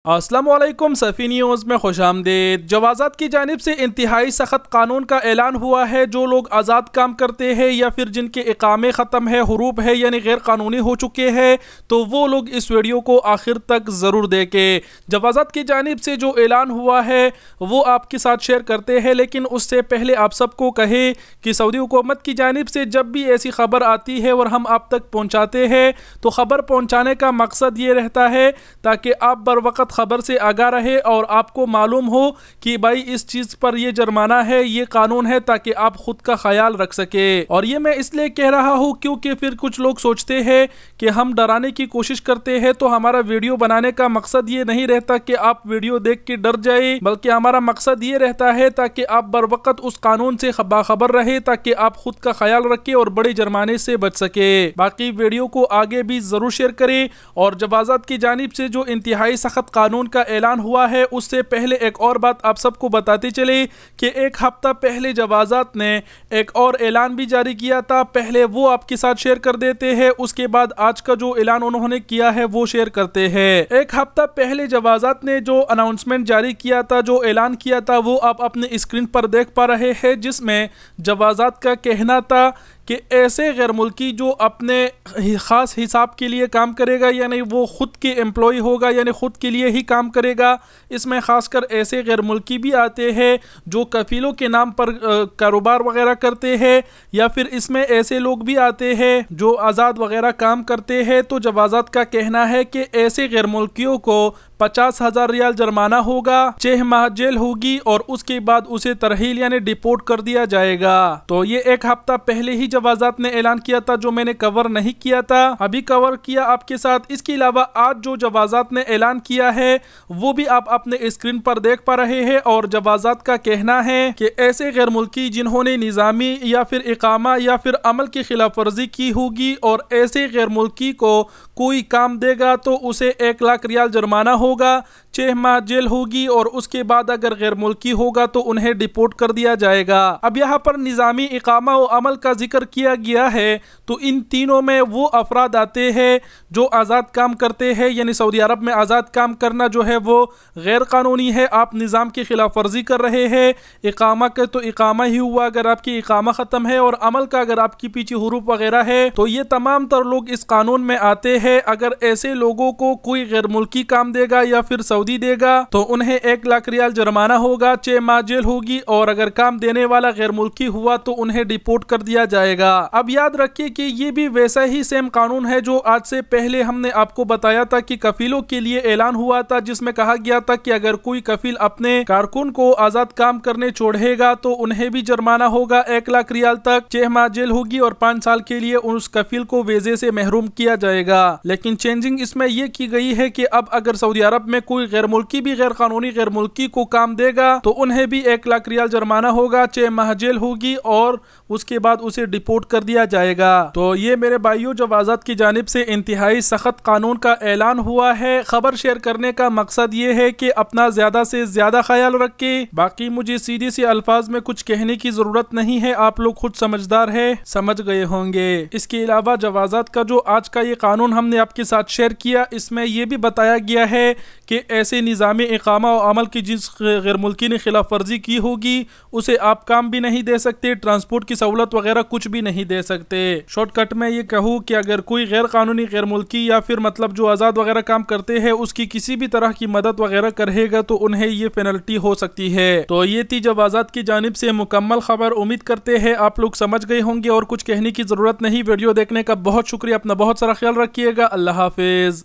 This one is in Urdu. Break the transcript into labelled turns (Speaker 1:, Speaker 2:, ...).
Speaker 1: السلام علیکم صفی نیوز میں خوش آمدید۔ جوازات کی جانب سے انتہائی سخت قانون کا اعلان ہوا ہے۔ جو لوگ آزاد کام کرتے ہیں یا پھر جن کے اقامے ختم ہے، حروب ہے یعنی غیر قانونی ہو چکے ہیں، تو وہ لوگ اس ویڈیو کو آخر تک ضرور دیکھیں۔ جوازات کی جانب سے جو اعلان ہوا ہے وہ آپ کے ساتھ شیئر کرتے ہیں، لیکن اس سے پہلے آپ سب کو کہے کہ سعودی حکومت کی جانب سے جب بھی ایسی خبر آتی ہے اور ہم آپ تک پہنچاتے ہیں تو خبر پہنچانے کا مقصد یہ رہتا ہے تاکہ آپ بر وقت خبر سے آگاہ رہے اور آپ کو معلوم ہو کہ بھائی اس چیز پر یہ جرمانہ ہے، یہ قانون ہے، تاکہ آپ خود کا خیال رکھ سکے۔ اور یہ میں اس لیے کہہ رہا ہوں کیونکہ پھر کچھ لوگ سوچتے ہیں کہ ہم ڈرانے کی کوشش کرتے ہیں، تو ہمارا ویڈیو بنانے کا مقصد یہ نہیں رہتا کہ آپ ویڈیو دیکھ کے ڈر جائیں، بلکہ ہمارا مقصد یہ رہتا ہے تاکہ آپ بر وقت اس قانون سے باخبر رہے، تاکہ آپ خود کا خیال رکھیں اور بڑے جرمانے سے بچ سکے۔ باقی ویڈیو کو آگے بھی ضرور شیئر کریں۔ اور جوازات کی جانب سے جو انتہائی سخت قانون کا اعلان ہوا ہے، اس سے پہلے ایک اور بات آپ سب کو بتاتے چلے کہ ایک ہفتہ پہلے جوازات نے ایک اور اعلان بھی جاری کیا تھا۔ پہلے وہ آپ کے ساتھ شیئر کر دیتے ہیں، اس کے بعد آج کا جو اعلان انہوں نے کیا ہے وہ شیئر کرتے ہیں۔ ایک ہفتہ پہلے جوازات نے جو اناؤنسمنٹ جاری کیا تھا، جو اعلان کیا تھا، وہ آپ اپنے اسکرین پر دیکھ پا رہے ہیں، جس میں جوازات کا کہنا تھا کہ ایسے غیر ملکی جو اپنے خاص حساب کے لیے کام کرے گا، یعنی وہ خود کے امپلائی ہوگا، یعنی خود کے لیے ہی کام کرے گا۔ اس میں خاص کر ایسے غیر ملکی بھی آتے ہیں جو کفیلوں کے نام پر کاروبار وغیرہ کرتے ہیں، یا پھر اس میں ایسے لوگ بھی آتے ہیں جو آزاد وغیرہ کام کرتے ہیں۔ تو جوازات کا کہنا ہے کہ ایسے غیر ملکیوں کو 50,000 ریال جرمانہ ہوگا، 6 ماہ جیل ہوگی، اور اس کے بعد اسے ترحیل یعنی ڈیپورٹ کر دیا جائے گا۔ تو یہ ایک ہفتہ پہلے ہی جوازات نے اعلان کیا تھا، جو میں نے کور نہیں کیا تھا، ابھی کور کیا آپ کے ساتھ۔ اس کے علاوہ آج جو جوازات نے اعلان کیا ہے وہ بھی آپ اپنے اسکرین پر دیکھ پا رہے ہیں، اور جوازات کا کہنا ہے کہ ایسے غیر ملکی جنہوں نے نظامی یا پھر اقامہ یا پھر عمل کی خلاف ورزی کی ہوگی، اور ایسے غیر ملکی کو کوئی کام دے گا تو اسے 1 لاکھ ریال جرمانہ ہوگا، 6 ماہ جیل ہوگی، اور اس کے بعد اگر غیر ملکی ہوگا تو انہیں ڈیپورٹ کر دیا جائے گا۔ اب یہاں پر نظامی اقامہ و عمل کا ذکر کیا گیا ہے، تو ان تینوں میں وہ افراد آتے ہیں جو آزاد کام کرتے ہیں، یعنی سعودی عرب میں آزاد کام کرنا جو ہے وہ غیر قانونی ہے، آپ نظام کی خلاف ورزی کر رہے ہیں۔ اقامہ کا تو اقامہ ہی ہوا اگر آپ کی اقامہ ختم ہے، اور عمل کا اگر آپ کی پیچھے حروف وغیرہ ہے، تو یہ تمام تر لوگ اس قانون میں آتے ہیں۔ اگر ایسے لوگوں کو کوئی غیر ملکی کام دے گا یا پھر سعودی دے گا تو انہیں 1 لاکھ ریال جرمانہ ہوگا، 6 ماہ جیل ہوگی، اور اگر کام دینے والا غیر ملکی ہوا تو انہیں ڈیپورٹ کر دیا جائے گا۔ اب یاد رکھیے کہ یہ بھی ویسا ہی سیم قانون ہے جو آج سے پہلے ہم نے آپ کو بتایا تھا کہ کفیلوں کے لیے اعلان ہوا تھا، جس میں کہا گیا تھا کہ اگر کوئی کفیل اپنے کارکن کو آزاد کام کرنے چھوڑے گا تو انہیں بھی جرمانہ ہوگا 1 لاکھ ریال تک، 6 ماہ جیل ہوگی، اور 5 سال کے لیے اس کفیل کو ویزے سے محروم کیا جائے گا۔ لیکن چینجنگ اس میں یہ کی گئی ہے کہ اب اگر سعودی عرب میں کوئی غیر ملکی بھی غیر قانونی غیر ملکی کو کام دے گا تو انہیں بھی 1 لاکھ ریال جرمانہ ہوگا، 6 ماہ جیل ہوگی، اور اس کے بعد اسے ڈیپورٹ کر دیا جائے گا۔ تو یہ میرے بھائیوں جوازات کی جانب سے انتہائی سخت قانون کا اعلان ہوا ہے۔ خبر شیئر کرنے کا مقصد یہ ہے کہ اپنا زیادہ سے زیادہ خیال رکھیں۔ باقی مجھے سیدھے سے الفاظ میں کچھ کہنے کی ضرورت نہیں ہے، آپ لوگ خود سمجھدار ہیں، سمجھ گئے ہوں گے۔ اس کے علاوہ جوازات کا جو آج کا یہ قانون ہم نے آپ کے ساتھ شیئر کیا، اس میں یہ بھی بتایا گیا ہے کہ ایسے نظامی اقامہ و عمل کی جس غیر ملکی نے خلاف ورزی کی ہوگی اسے آپ کام بھی نہیں دے سکتے، ٹرانسپورٹ کی سہولت وغیرہ کچھ بھی نہیں دے سکتے۔ شارٹ کٹ میں یہ کہوں کہ اگر کوئی غیر قانونی غیر ملکی یا پھر مطلب جو آزاد وغیرہ کام کرتے ہیں اس کی کسی بھی طرح کی مدد وغیرہ کرے گا تو انہیں یہ پینلٹی ہو سکتی ہے۔ تو یہ تھی جوازات کی جانب سے مکمل خبر، امید کرتے ہیں آپ لوگ سمجھ گئے ہوں گے اور کچھ کہنے کی ضرورت نہیں۔ ویڈیو دیکھنے کا بہت شکریہ، اپنا بہت سارا خیال رکھیے گا، اللہ حافظ۔